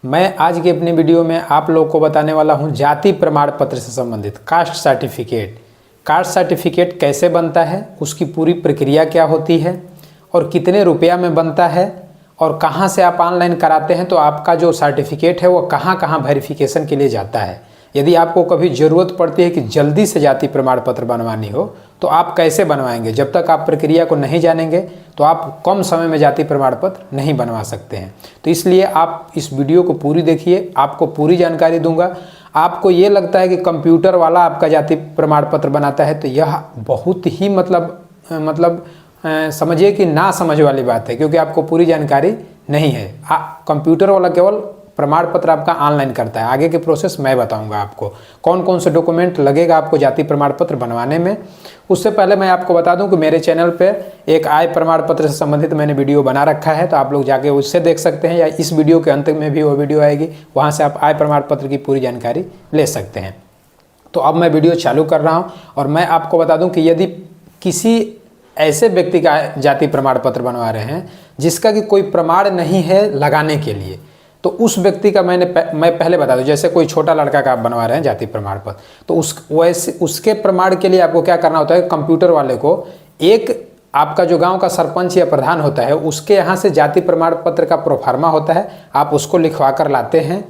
मैं आज की अपनी वीडियो में आप लोग को बताने वाला हूं जाति प्रमाण पत्र से संबंधित कास्ट सर्टिफिकेट। कास्ट सर्टिफिकेट कैसे बनता है, उसकी पूरी प्रक्रिया क्या होती है और कितने रुपया में बनता है और कहां से आप ऑनलाइन कराते हैं तो आपका जो सर्टिफिकेट है वो कहां कहां वेरिफिकेशन के लिए जाता है। यदि आपको कभी ज़रूरत पड़ती है कि जल्दी से जाति प्रमाण पत्र बनवानी हो तो आप कैसे बनवाएंगे। जब तक आप प्रक्रिया को नहीं जानेंगे तो आप कम समय में जाति प्रमाण पत्र नहीं बनवा सकते हैं। तो इसलिए आप इस वीडियो को पूरी देखिए, आपको पूरी जानकारी दूंगा। आपको ये लगता है कि कंप्यूटर वाला आपका जाति प्रमाण पत्र बनाता है तो यह बहुत ही समझिए कि ना समझ वाली बात है, क्योंकि आपको पूरी जानकारी नहीं है। कंप्यूटर वाला केवल प्रमाण पत्र आपका ऑनलाइन करता है। आगे के प्रोसेस मैं बताऊंगा आपको कौन कौन से डॉक्यूमेंट लगेगा आपको जाति प्रमाण पत्र बनवाने में। उससे पहले मैं आपको बता दूं कि मेरे चैनल पे एक आय प्रमाण पत्र से संबंधित मैंने वीडियो बना रखा है, तो आप लोग जाके उससे देख सकते हैं, या इस वीडियो के अंत में भी वो वीडियो आएगी, वहाँ से आप आय प्रमाण पत्र की पूरी जानकारी ले सकते हैं। तो अब मैं वीडियो चालू कर रहा हूँ और मैं आपको बता दूँ कि यदि किसी ऐसे व्यक्ति का जाति प्रमाण पत्र बनवा रहे हैं जिसका कि कोई प्रमाण नहीं है लगाने के लिए, तो उस व्यक्ति का मैं पहले बता दूं, जैसे कोई छोटा लड़का का आप बनवा रहे हैं जाति प्रमाण पत्र, तो उसके प्रमाण के लिए आपको क्या करना होता है, कंप्यूटर वाले को एक आपका जो गांव का सरपंच या प्रधान होता है उसके यहाँ से जाति प्रमाण पत्र का प्रोफार्मा होता है, आप उसको लिखवा कर लाते हैं,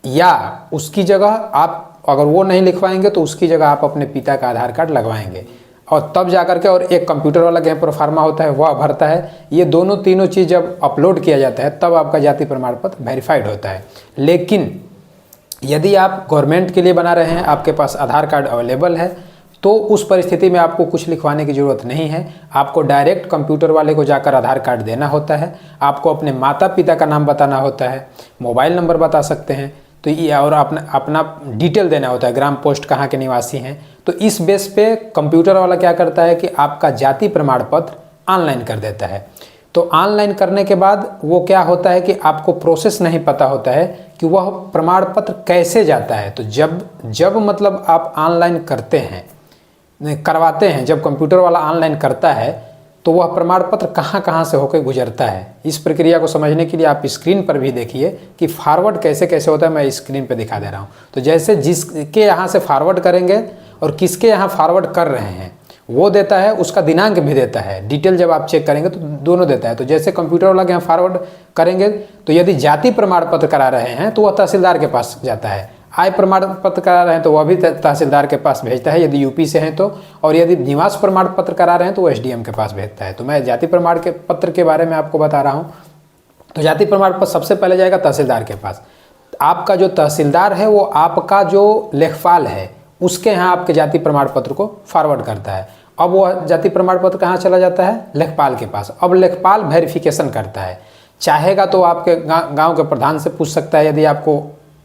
या उसकी जगह आप अगर वो नहीं लिखवाएंगे तो उसकी जगह आप अपने पिता का आधार कार्ड लगवाएंगे और तब जाकर के, और एक कंप्यूटर वाला के प्रोफार्मा होता है वह भरता है। ये दोनों तीनों चीज़ जब अपलोड किया जाता है तब आपका जाति प्रमाण पत्र वेरीफाइड होता है। लेकिन यदि आप गवर्नमेंट के लिए बना रहे हैं, आपके पास आधार कार्ड अवेलेबल है, तो उस परिस्थिति में आपको कुछ लिखवाने की ज़रूरत नहीं है। आपको डायरेक्ट कंप्यूटर वाले को जाकर आधार कार्ड देना होता है, आपको अपने माता पिता का नाम बताना होता है, मोबाइल नंबर बता सकते हैं, तो ये और अपना डिटेल देना होता है, ग्राम पोस्ट कहाँ के निवासी हैं। तो इस बेस पे कंप्यूटर वाला क्या करता है कि आपका जाति प्रमाण पत्र ऑनलाइन कर देता है। तो ऑनलाइन करने के बाद वो क्या होता है कि आपको प्रोसेस नहीं पता होता है कि वह प्रमाण पत्र कैसे जाता है। तो जब मतलब आप ऑनलाइन करवाते हैं, जब कंप्यूटर वाला ऑनलाइन करता है तो वह प्रमाण पत्र कहाँ कहाँ से होकर गुजरता है। इस प्रक्रिया को समझने के लिए आप स्क्रीन पर भी देखिए कि फॉरवर्ड कैसे कैसे होता है। मैं स्क्रीन पर दिखा दे रहा हूँ। तो जैसे जिसके यहाँ से फॉरवर्ड करेंगे और किसके यहाँ फॉरवर्ड कर रहे हैं वो देता है, उसका दिनांक भी देता है, डिटेल जब आप चेक करेंगे तो दोनों देता है। तो जैसे कंप्यूटर वाला के यहाँ फॉरवर्ड करेंगे तो यदि जाति प्रमाण पत्र करा रहे हैं तो वह तहसीलदार के पास जाता है, आय प्रमाण पत्र करा रहे हैं तो वह भी तहसीलदार के पास भेजता है यदि यूपी से हैं तो, और यदि निवास प्रमाण पत्र करा रहे हैं तो वो एसडीएम के पास भेजता है। तो मैं जाति प्रमाण के पत्र के बारे में आपको बता रहा हूँ। तो जाति प्रमाण पत्र सबसे पहले जाएगा तहसीलदार के पास। आपका जो तहसीलदार है वो आपका जो लेखपाल है उसके यहाँ आपके जाति प्रमाण पत्र को फॉरवर्ड करता है। अब वह जाति प्रमाण पत्र कहाँ चला जाता है, लेखपाल के पास। अब लेखपाल वेरिफिकेशन करता है, चाहेगा तो आपके गांव के प्रधान से पूछ सकता है, यदि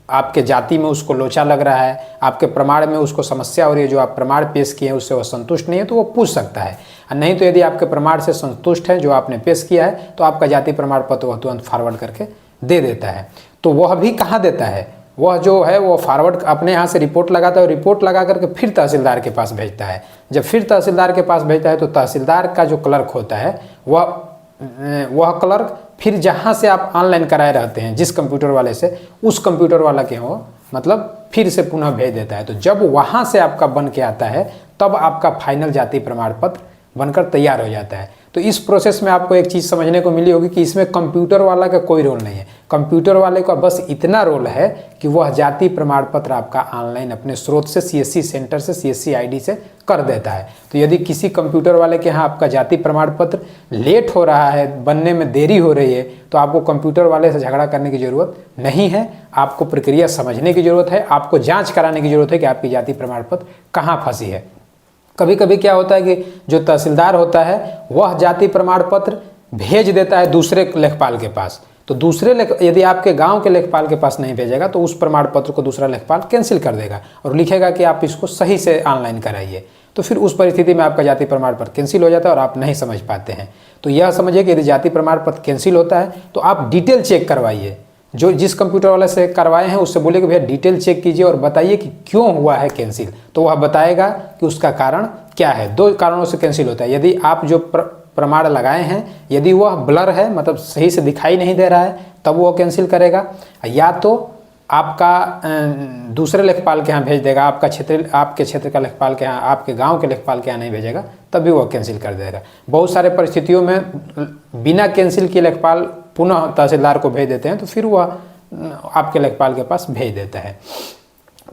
आपके जाति में उसको लोचा लग रहा है, आपके प्रमाण में उसको समस्या हो रही है, जो आप प्रमाण पेश किए हैं उससे वो संतुष्ट नहीं है तो वो पूछ सकता है। और नहीं तो यदि आपके प्रमाण से संतुष्ट है जो आपने पेश किया है तो आपका जाति प्रमाण पत्र वह तुरंत फॉरवर्ड करके दे देता है। तो वह भी कहाँ देता है, वह जो है वो फॉरवर्ड अपने यहाँ से रिपोर्ट लगाता है और रिपोर्ट लगा करके फिर तहसीलदार के पास भेजता है। जब फिर तहसीलदार के पास भेजता है तो तहसीलदार का जो क्लर्क होता है वह क्लर्क फिर जहाँ से आप ऑनलाइन कराए रहते हैं जिस कंप्यूटर वाले से, उस कंप्यूटर वाला के वो मतलब फिर से पुनः भेज देता है। तो जब वहाँ से आपका बन के आता है तब आपका फाइनल जाति प्रमाण पत्र बनकर तैयार हो जाता है। तो इस प्रोसेस में आपको एक चीज़ समझने को मिली होगी कि इसमें कंप्यूटर वाला का कोई रोल नहीं है। कंप्यूटर वाले का बस इतना रोल है कि वह जाति प्रमाण पत्र आपका ऑनलाइन अपने स्रोत से सीएससी सेंटर से सीएससी आईडी से कर देता है। तो यदि किसी कंप्यूटर वाले के यहाँ आपका जाति प्रमाण पत्र लेट हो रहा है, बनने में देरी हो रही है, तो आपको कंप्यूटर वाले से झगड़ा करने की ज़रूरत नहीं है। आपको प्रक्रिया समझने की ज़रूरत है, आपको जाँच कराने की ज़रूरत है कि आपकी जाति प्रमाण पत्र कहाँ फंसी है। कभी कभी क्या होता है कि जो तहसीलदार होता है वह जाति प्रमाण पत्र भेज देता है दूसरे लेखपाल के पास। तो यदि आपके गांव के लेखपाल के पास नहीं भेजेगा तो उस प्रमाण पत्र को दूसरा लेखपाल कैंसिल कर देगा और लिखेगा कि आप इसको सही से ऑनलाइन कराइए। तो फिर उस परिस्थिति में आपका जाति प्रमाण पत्र कैंसिल हो जाता है और आप नहीं समझ पाते हैं। तो यह समझिए कि यदि जाति प्रमाण पत्र कैंसिल होता है तो आप डिटेल चेक करवाइए। जो जिस कंप्यूटर वाले से करवाए हैं उससे बोलिए कि भैया डिटेल चेक कीजिए और बताइए कि क्यों हुआ है कैंसिल। तो वह बताएगा कि उसका कारण क्या है। दो कारणों से कैंसिल होता है। यदि आप जो प्रमाण लगाए हैं, यदि वह ब्लर है मतलब सही से दिखाई नहीं दे रहा है तब वो कैंसिल करेगा, या तो आपका दूसरे लेखपाल के यहाँ भेज देगा, आपके क्षेत्र का लेखपाल के यहाँ, आपके गांव के लेखपाल के यहाँ नहीं भेजेगा तब भी वो कैंसिल कर देगा। बहुत सारे परिस्थितियों में बिना कैंसिल किए लेखपाल पुनः तहसीलदार को भेज देते हैं, तो फिर वह आपके लेखपाल के पास भेज देता है।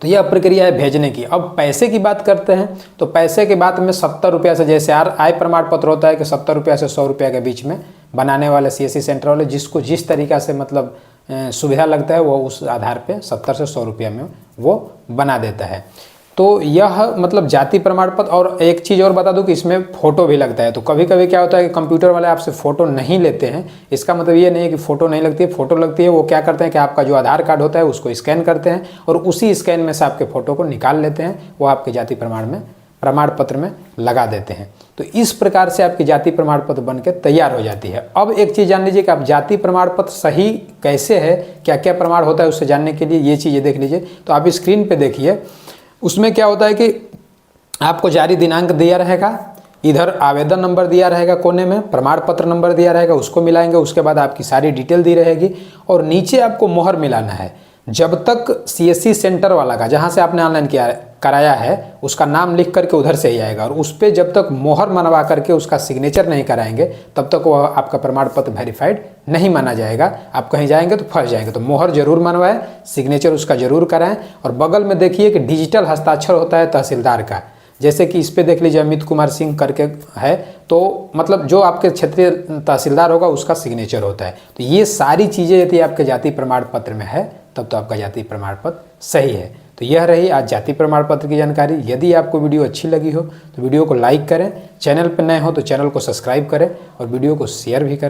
तो यह प्रक्रिया है भेजने की। अब पैसे की बात करते हैं, तो पैसे की बात में 70 रुपया से, जैसे आय प्रमाण पत्र होता है कि 70 रुपया से 100 रुपया के बीच में बनाने वाले CSC सेंटर वाले, जिसको जिस तरीक़ा से मतलब सुविधा लगता है वो उस आधार पे 70 से 100 रुपया में वो बना देता है। तो यह मतलब जाति प्रमाण पत्र। और एक चीज़ और बता दूं कि इसमें फ़ोटो भी लगता है। तो कभी कभी क्या होता है कि कंप्यूटर वाले आपसे फ़ोटो नहीं लेते हैं, इसका मतलब ये नहीं है कि फ़ोटो नहीं लगती है, फ़ोटो लगती है। वो क्या करते हैं कि आपका जो आधार कार्ड होता है उसको स्कैन करते हैं और उसी स्कैन में से आपके फ़ोटो को निकाल लेते हैं, वो आपके जाति प्रमाण पत्र में लगा देते हैं। तो इस प्रकार से आपकी जाति प्रमाण पत्र बन के तैयार हो जाती है। अब एक चीज़ जान लीजिए कि आप जाति प्रमाण पत्र सही कैसे है, क्या क्या प्रमाण होता है, उससे जानने के लिए ये चीज़ें देख लीजिए। तो आप स्क्रीन पे देखिए, उसमें क्या होता है कि आपको जारी दिनांक दिया रहेगा, इधर आवेदन नंबर दिया रहेगा, कोने में प्रमाण पत्र नंबर दिया रहेगा, उसको मिलाएंगे, उसके बाद आपकी सारी डिटेल दी रहेगी और नीचे आपको मोहर मिलाना है। जब तक CSC सेंटर वाला का, जहाँ से आपने ऑनलाइन कराया है, उसका नाम लिख करके उधर से ही आएगा और उस पर जब तक मोहर मनवा करके उसका सिग्नेचर नहीं कराएंगे तब तक वह आपका प्रमाण पत्र वेरीफाइड नहीं माना जाएगा। आप कहीं जाएंगे तो फंस जाएंगे। तो मोहर जरूर मनवाएं, सिग्नेचर उसका जरूर कराएं और बगल में देखिए कि डिजिटल हस्ताक्षर होता है तहसीलदार का, जैसे कि इस पे देख लीजिए अमित कुमार सिंह करके है, तो मतलब जो आपके क्षेत्रीय तहसीलदार होगा उसका सिग्नेचर होता है। तो ये सारी चीज़ें यदि आपके जाति प्रमाण पत्र में है तब तो आपका जाति प्रमाण पत्र सही है। तो यह रही आज जाति प्रमाण पत्र की जानकारी। यदि आपको वीडियो अच्छी लगी हो तो वीडियो को लाइक करें, चैनल पर नए हो तो चैनल को सब्सक्राइब करें और वीडियो को शेयर भी करें।